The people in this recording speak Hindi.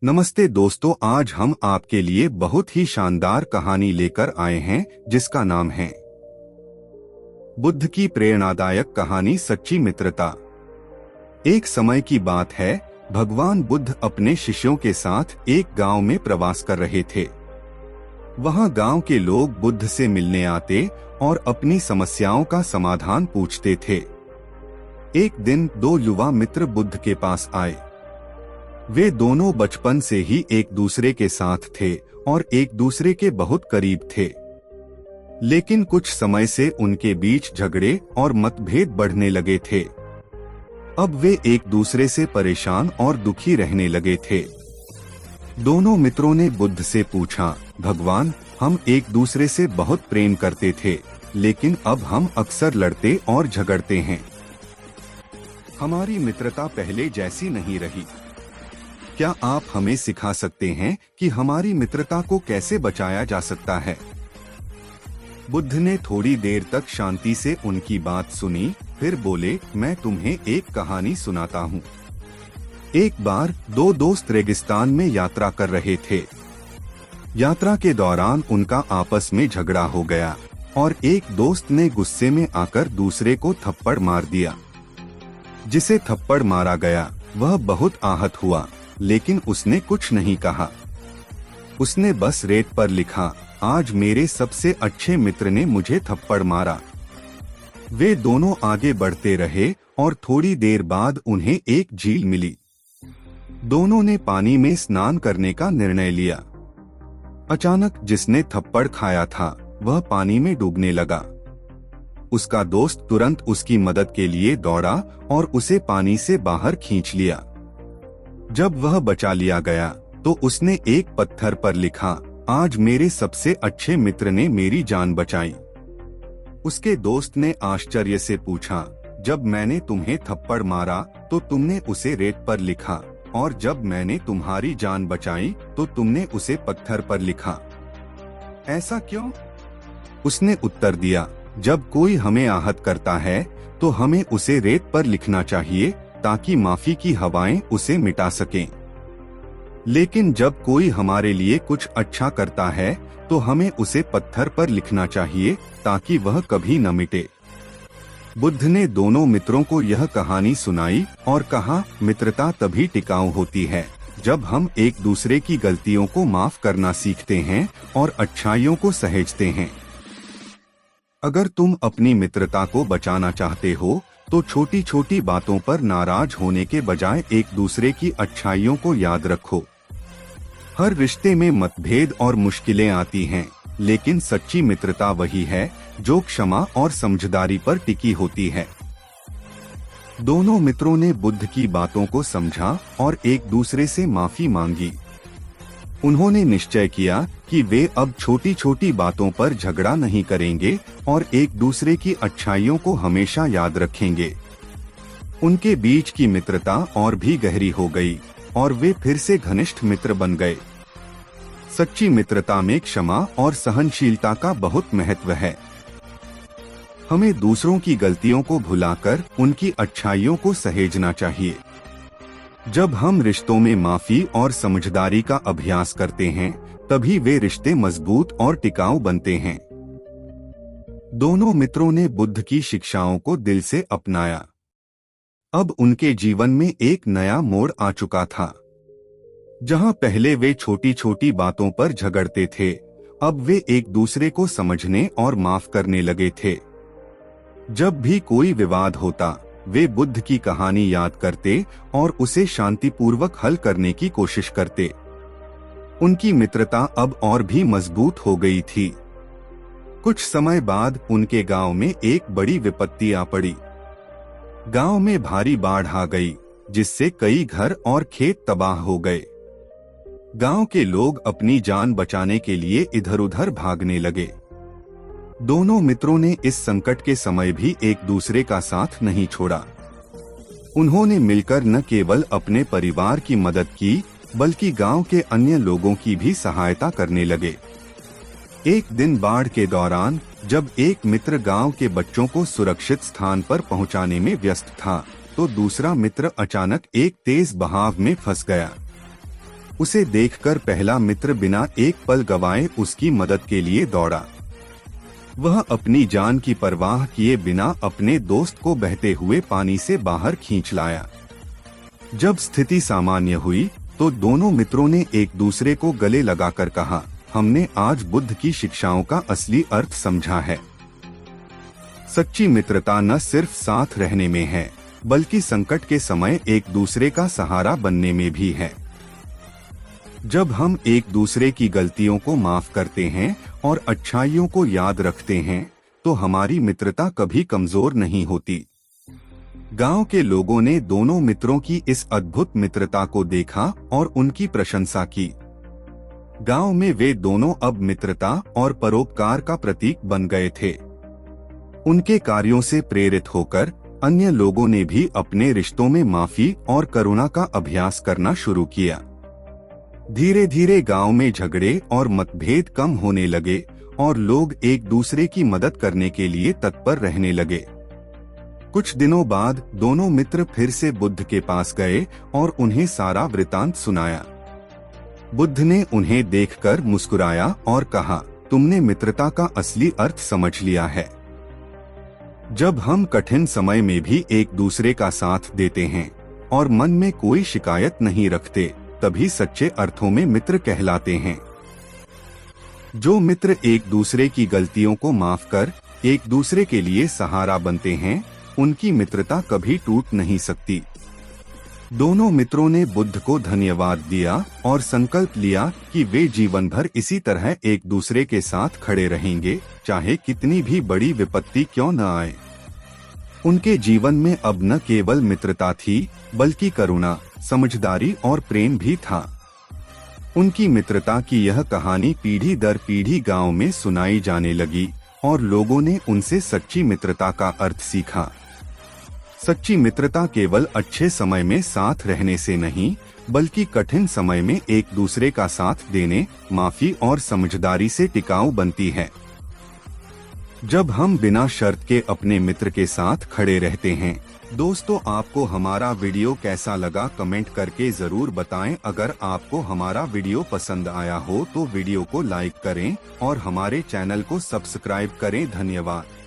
नमस्ते दोस्तों, आज हम आपके लिए बहुत ही शानदार कहानी लेकर आए हैं जिसका नाम है बुद्ध की प्रेरणादायक कहानी सच्ची मित्रता। एक समय की बात है, भगवान बुद्ध अपने शिष्यों के साथ एक गांव में प्रवास कर रहे थे। वहां गांव के लोग बुद्ध से मिलने आते और अपनी समस्याओं का समाधान पूछते थे। एक दिन दो युवा मित्र बुद्ध के पास आए। वे दोनों बचपन से ही एक दूसरे के साथ थे और एक दूसरे के बहुत करीब थे, लेकिन कुछ समय से उनके बीच झगड़े और मतभेद बढ़ने लगे थे। अब वे एक दूसरे से परेशान और दुखी रहने लगे थे। दोनों मित्रों ने बुद्ध से पूछा, भगवान, हम एक दूसरे से बहुत प्रेम करते थे, लेकिन अब हम अक्सर लड़ते और झगड़ते हैं। हमारी मित्रता पहले जैसी नहीं रही। क्या आप हमें सिखा सकते हैं कि हमारी मित्रता को कैसे बचाया जा सकता है? बुद्ध ने थोड़ी देर तक शांति से उनकी बात सुनी, फिर बोले, मैं तुम्हें एक कहानी सुनाता हूँ। एक बार दो दोस्त रेगिस्तान में यात्रा कर रहे थे। यात्रा के दौरान उनका आपस में झगड़ा हो गया और एक दोस्त ने गुस्से में आकर दूसरे को थप्पड़ मार दिया। जिसे थप्पड़ मारा गया वह बहुत आहत हुआ, लेकिन उसने कुछ नहीं कहा। उसने बस रेत पर लिखा, आज मेरे सबसे अच्छे मित्र ने मुझे थप्पड़ मारा। वे दोनों आगे बढ़ते रहे और थोड़ी देर बाद उन्हें एक झील मिली। दोनों ने पानी में स्नान करने का निर्णय लिया। अचानक जिसने थप्पड़ खाया था वह पानी में डूबने लगा। उसका दोस्त तुरंत उसकी मदद के लिए दौड़ा और उसे पानी से बाहर खींच लिया। जब वह बचा लिया गया तो उसने एक पत्थर पर लिखा, आज मेरे सबसे अच्छे मित्र ने मेरी जान बचाई। उसके दोस्त ने आश्चर्य से पूछा, जब मैंने तुम्हें थप्पड़ मारा तो तुमने उसे रेत पर लिखा, और जब मैंने तुम्हारी जान बचाई तो तुमने उसे पत्थर पर लिखा। ऐसा क्यों? उसने उत्तर दिया, जब कोई हमें आहत करता है तो हमें उसे रेत पर लिखना चाहिए ताकि माफी की हवाएं उसे मिटा सकें। लेकिन जब कोई हमारे लिए कुछ अच्छा करता है तो हमें उसे पत्थर पर लिखना चाहिए ताकि वह कभी न मिटे। बुद्ध ने दोनों मित्रों को यह कहानी सुनाई और कहा, मित्रता तभी टिकाऊ होती है जब हम एक दूसरे की गलतियों को माफ करना सीखते हैं और अच्छाइयों को सहेजते हैं। अगर तुम अपनी मित्रता को बचाना चाहते हो तो छोटी छोटी बातों पर नाराज होने के बजाय एक दूसरे की अच्छाइयों को याद रखो। हर रिश्ते में मतभेद और मुश्किलें आती हैं, लेकिन सच्ची मित्रता वही है जो क्षमा और समझदारी पर टिकी होती है। दोनों मित्रों ने बुद्ध की बातों को समझा और एक दूसरे से माफी मांगी। उन्होंने निश्चय किया कि वे अब छोटी छोटी बातों पर झगड़ा नहीं करेंगे और एक दूसरे की अच्छाइयों को हमेशा याद रखेंगे। उनके बीच की मित्रता और भी गहरी हो गई और वे फिर से घनिष्ठ मित्र बन गए। सच्ची मित्रता में क्षमा और सहनशीलता का बहुत महत्व है। हमें दूसरों की गलतियों को भुलाकर उनकी अच्छाइयों को सहेजना चाहिए। जब हम रिश्तों में माफी और समझदारी का अभ्यास करते हैं, तभी वे रिश्ते मजबूत और टिकाऊ बनते हैं। दोनों मित्रों ने बुद्ध की शिक्षाओं को दिल से अपनाया। अब उनके जीवन में एक नया मोड़ आ चुका था। जहां पहले वे छोटी छोटी बातों पर झगड़ते थे, अब वे एक दूसरे को समझने और माफ करने लगे थे। जब भी कोई विवाद होता, वे बुद्ध की कहानी याद करते और उसे शांतिपूर्वक हल करने की कोशिश करते। उनकी मित्रता अब और भी मजबूत हो गई थी। कुछ समय बाद उनके गांव में एक बड़ी विपत्ति आ पड़ी। गांव में भारी बाढ़ आ गई, जिससे कई घर और खेत तबाह हो गए। गांव के लोग अपनी जान बचाने के लिए इधर उधर भागने लगे। दोनों मित्रों ने इस संकट के समय भी एक दूसरे का साथ नहीं छोड़ा। उन्होंने मिलकर न केवल अपने परिवार की मदद की, बल्कि गांव के अन्य लोगों की भी सहायता करने लगे। एक दिन बाढ़ के दौरान जब एक मित्र गांव के बच्चों को सुरक्षित स्थान पर पहुंचाने में व्यस्त था, तो दूसरा मित्र अचानक एक तेज बहाव में फंस गया। उसे देखकर पहला मित्र बिना एक पल गवाए उसकी मदद के लिए दौड़ा। वह अपनी जान की परवाह किए बिना अपने दोस्त को बहते हुए पानी से बाहर खींच लाया। जब स्थिति सामान्य हुई तो दोनों मित्रों ने एक दूसरे को गले लगाकर कहा, हमने आज बुद्ध की शिक्षाओं का असली अर्थ समझा है। सच्ची मित्रता न सिर्फ साथ रहने में है, बल्कि संकट के समय एक दूसरे का सहारा बनने में भी है। जब हम एक दूसरे की गलतियों को माफ करते हैं और अच्छाइयों को याद रखते हैं, तो हमारी मित्रता कभी कमजोर नहीं होती। गांव के लोगों ने दोनों मित्रों की इस अद्भुत मित्रता को देखा और उनकी प्रशंसा की। गांव में वे दोनों अब मित्रता और परोपकार का प्रतीक बन गए थे। उनके कार्यों से प्रेरित होकर अन्य लोगों ने भी अपने रिश्तों में माफी और करुणा का अभ्यास करना शुरू किया। धीरे धीरे गांव में झगड़े और मतभेद कम होने लगे और लोग एक दूसरे की मदद करने के लिए तत्पर रहने लगे। कुछ दिनों बाद दोनों मित्र फिर से बुद्ध के पास गए और उन्हें सारा वृतांत सुनाया। बुद्ध ने उन्हें देखकर मुस्कुराया और कहा, तुमने मित्रता का असली अर्थ समझ लिया है। जब हम कठिन समय में भी एक दूसरे का साथ देते हैं और मन में कोई शिकायत नहीं रखते, तभी सच्चे अर्थों में मित्र कहलाते हैं। जो मित्र एक दूसरे की गलतियों को माफ कर एक दूसरे के लिए सहारा बनते हैं, उनकी मित्रता कभी टूट नहीं सकती। दोनों मित्रों ने बुद्ध को धन्यवाद दिया और संकल्प लिया कि वे जीवन भर इसी तरह एक दूसरे के साथ खड़े रहेंगे, चाहे कितनी भी बड़ी विपत्ति क्यों न आए। उनके जीवन में अब न केवल मित्रता थी, बल्कि करुणा, समझदारी और प्रेम भी था। उनकी मित्रता की यह कहानी पीढ़ी दर पीढ़ी गांव में सुनाई जाने लगी और लोगों ने उनसे सच्ची मित्रता का अर्थ सीखा। सच्ची मित्रता केवल अच्छे समय में साथ रहने से नहीं, बल्कि कठिन समय में एक दूसरे का साथ देने, माफी और समझदारी से टिकाऊ बनती है। जब हम बिना शर्त के अपने मित्र के साथ खड़े रहते हैं। दोस्तों, आपको हमारा वीडियो कैसा लगा कमेंट करके जरूर बताएं। अगर आपको हमारा वीडियो पसंद आया हो तो वीडियो को लाइक करें और हमारे चैनल को सब्सक्राइब करें। धन्यवाद।